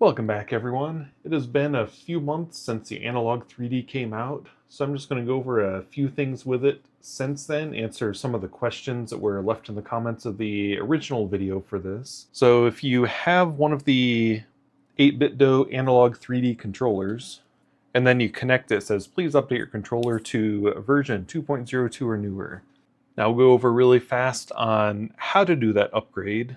Welcome back, everyone. It has been a few months since the Analog 3D came out, so I'm just going to go over a few things with it since then, answer some of the questions that were left in the comments of the original video for this. So if you have one of the 8BitDo Analog 3D controllers, and then you connect it says, please update your controller to version 2.02 or newer. Now we'll go over really fast on how to do that upgrade,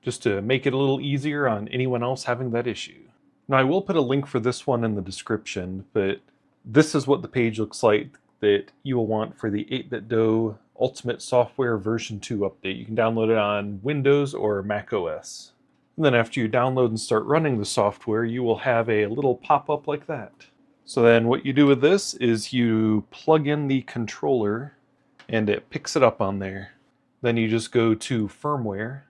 just to make it a little easier on anyone else having that issue. Now I will put a link for this one in the description, but this is what the page looks like that you will want for the 8BitDo Ultimate Software version 2 update. You can download it on Windows or Mac OS. And then after you download and start running the software, you will have a little pop-up like that. So then what you do with this is you plug in the controller and it picks it up on there. Then you just go to Firmware.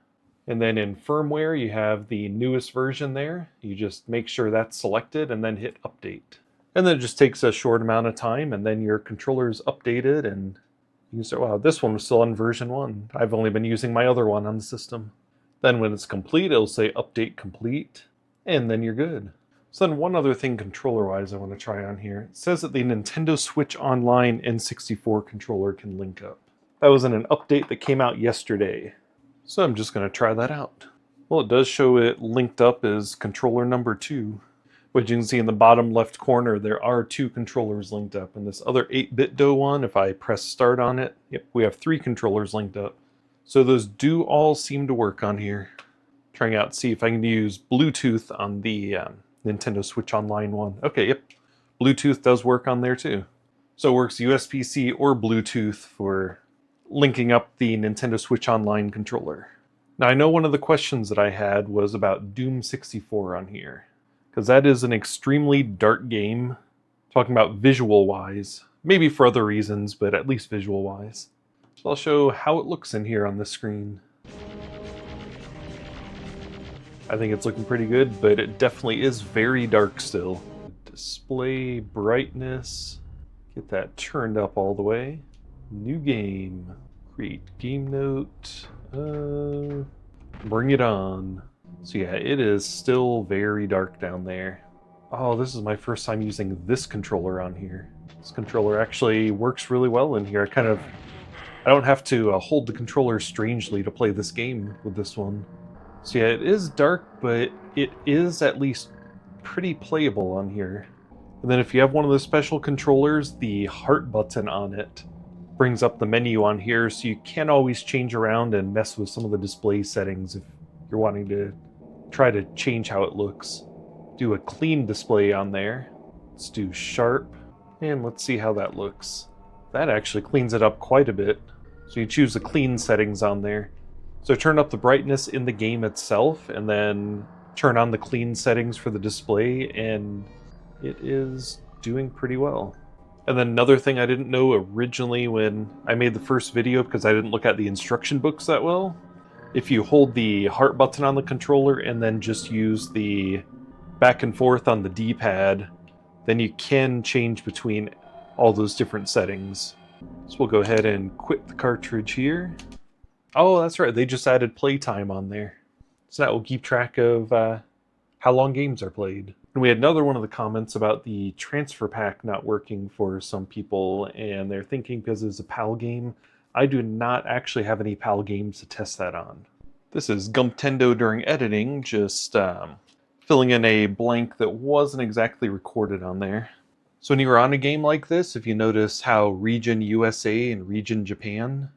And then in Firmware, you have the newest version there. You just make sure that's selected and then hit Update. And then it just takes a short amount of time, and then your controller is updated, and you can say, wow, this one was still on version 1. I've only been using my other one on the system. Then when it's complete, it'll say Update Complete, and then you're good. So then one other thing controller-wise I want to try on here. It says that the Nintendo Switch Online N64 controller can link up. That was in an update that came out yesterday. So I'm just going to try that out. Well, it does show it linked up as controller number 2. Which you can see in the bottom left corner, there are 2 controllers linked up. And this other 8BitDo one, if I press start on it, yep, we have 3 controllers linked up. So those do all seem to work on here. Trying out, see if I can use Bluetooth on the Nintendo Switch Online one. Okay, yep, Bluetooth does work on there too. So it works USB-C or Bluetooth for linking up the Nintendo Switch Online controller. Now I know one of the questions that I had was about Doom 64 on here, because that is an extremely dark game, talking about visual-wise, maybe for other reasons, but at least visual-wise. So I'll show how it looks in here on the screen. I think it's looking pretty good, but it definitely is very dark still. Display brightness, get that turned up all the way. New game. Create game note. Bring it on. So yeah, it is still very dark down there. Oh, this is my first time using this controller on here. This controller actually works really well in here. I don't have to hold the controller strangely to play this game with this one. So yeah, it is dark, but it is at least pretty playable on here. And then if you have one of the special controllers, the heart button on it brings up the menu on here, so you can always change around and mess with some of the display settings if you're wanting to try to change how it looks. Do a clean display on there. Let's do sharp, and let's see how that looks. That actually cleans it up quite a bit. So you choose the clean settings on there. So turn up the brightness in the game itself, and then turn on the clean settings for the display, and it is doing pretty well. And then another thing I didn't know originally when I made the first video, because I didn't look at the instruction books that well, if you hold the heart button on the controller and then just use the back and forth on the D-pad, then you can change between all those different settings. So we'll go ahead and quit the cartridge here. Oh, that's right, they just added playtime on there. So that will keep track of how long games are played. And we had another one of the comments about the transfer pack not working for some people, and they're thinking because it's a PAL game. I do not actually have any PAL games to test that on. This is Gumptendo during editing, just filling in a blank that wasn't exactly recorded on there. So when you're on a game like this, if you notice how region USA and region Japan,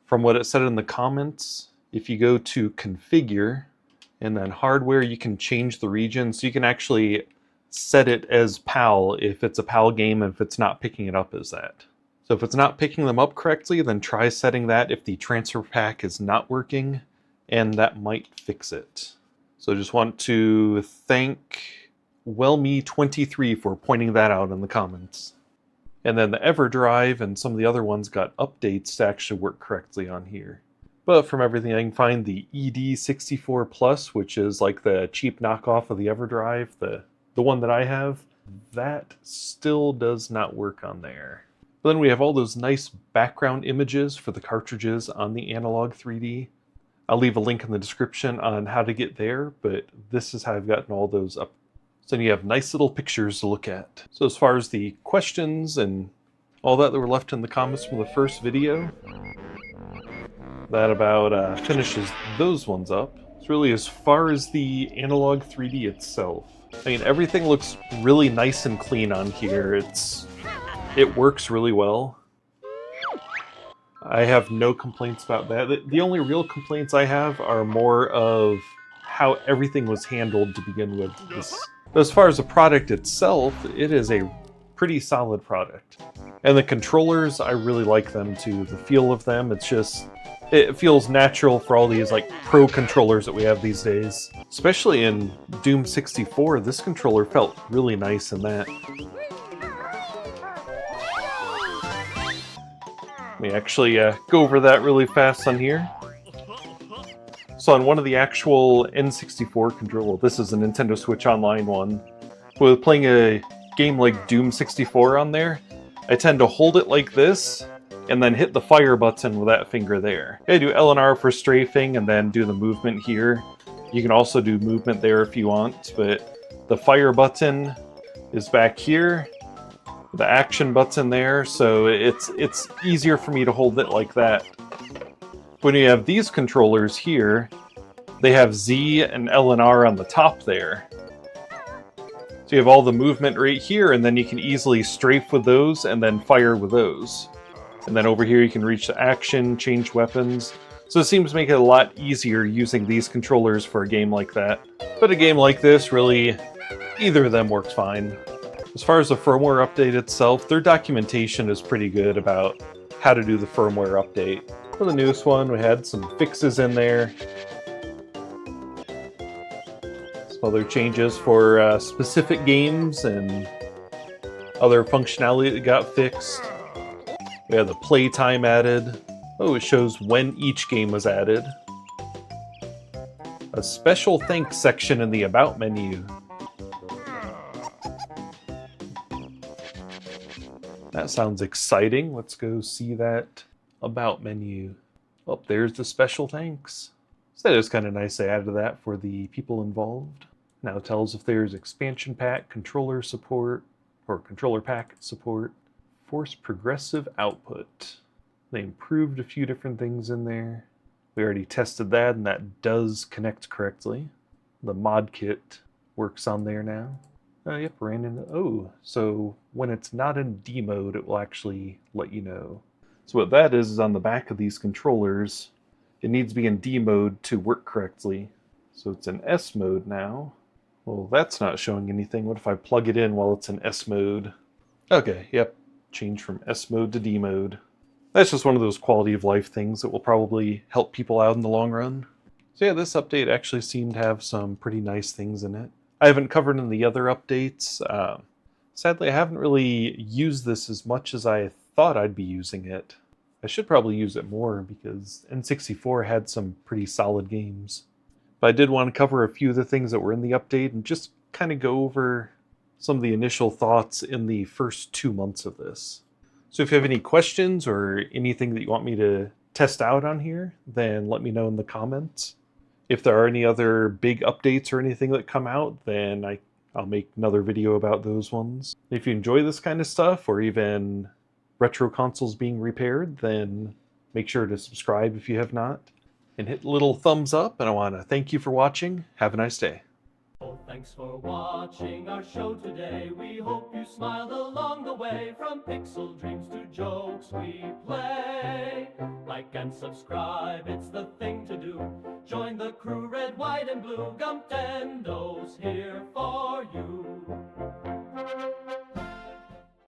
from what it said in the comments, if you go to configure, and then hardware, you can change the region, so you can actually set it as PAL if it's a PAL game and if it's not picking it up as that. So if it's not picking them up correctly, then try setting that if the transfer pack is not working, and that might fix it. So I just want to thank Wellme23 for pointing that out in the comments. And then the EverDrive and some of the other ones got updates to actually work correctly on here. But from everything I can find, the ED64 Plus, which is like the cheap knockoff of the EverDrive, the one that I have, that still does not work on there. But then we have all those nice background images for the cartridges on the Analogue 3D. I'll leave a link in the description on how to get there, but this is how I've gotten all those up. So you have nice little pictures to look at. So as far as the questions and all that were left in the comments from the first video, that about finishes those ones up. It's really as far as the Analogue 3D itself. I mean, everything looks really nice and clean on here. It works really well. I have no complaints about that. The only real complaints I have are more of how everything was handled to begin with. But as far as the product itself, it is a pretty solid product. And the controllers, I really like them too. The feel of them, it feels natural for all these like pro controllers that we have these days. Especially in Doom 64, this controller felt really nice in that. Let me actually go over that really fast on here. So on one of the actual N64 controllers, well, this is a Nintendo Switch Online one, with playing a game like Doom 64 on there, I tend to hold it like this, and then hit the fire button with that finger there. I do L and R for strafing, and then do the movement here. You can also do movement there if you want, but the fire button is back here, the action button there, so it's easier for me to hold it like that. When you have these controllers here, they have Z and L and R on the top there. So you have all the movement right here, and then you can easily strafe with those and then fire with those. And then over here you can reach the action, change weapons. So it seems to make it a lot easier using these controllers for a game like that. But a game like this, really, either of them works fine. As far as the firmware update itself, their documentation is pretty good about how to do the firmware update. For the newest one, we had some fixes in there. Some other changes for specific games and other functionality that got fixed. We had the playtime added. Oh, it shows when each game was added. A special thanks section in the About menu. That sounds exciting. Let's go see that About menu. Oh, there's the special thanks. So that is kind of nice they added that for the people involved. Now it tells if there's expansion pack, controller support, or controller pack support. Force progressive output. They improved a few different things in there. We already tested that, and that does connect correctly. The mod kit works on there now. Oh, yep, ran in. Oh, so when it's not in D mode, it will actually let you know. So what that is on the back of these controllers, it needs to be in D mode to work correctly. So it's in S mode now. Well, that's not showing anything. What if I plug it in while it's in S mode? Okay, yep, change from S mode to D mode. That's just one of those quality of life things that will probably help people out in the long run. So yeah, this update actually seemed to have some pretty nice things in it. I haven't covered in the other updates. Sadly, I haven't really used this as much as I thought I'd be using it. I should probably use it more because N64 had some pretty solid games. But I did want to cover a few of the things that were in the update and just kind of go over some of the initial thoughts in the first 2 months of this. So if you have any questions or anything that you want me to test out on here, then let me know in the comments. If there are any other big updates or anything that come out, then I'll make another video about those ones. If you enjoy this kind of stuff, or even retro consoles being repaired, then make sure to subscribe if you have not, and hit the little thumbs up, and I want to thank you for watching. Have a nice day. Thanks for watching our show today. We hope you smiled along the way. From pixel dreams to jokes we play. Like and subscribe, it's the thing to do. Join the crew, red, white, and blue. Gumped and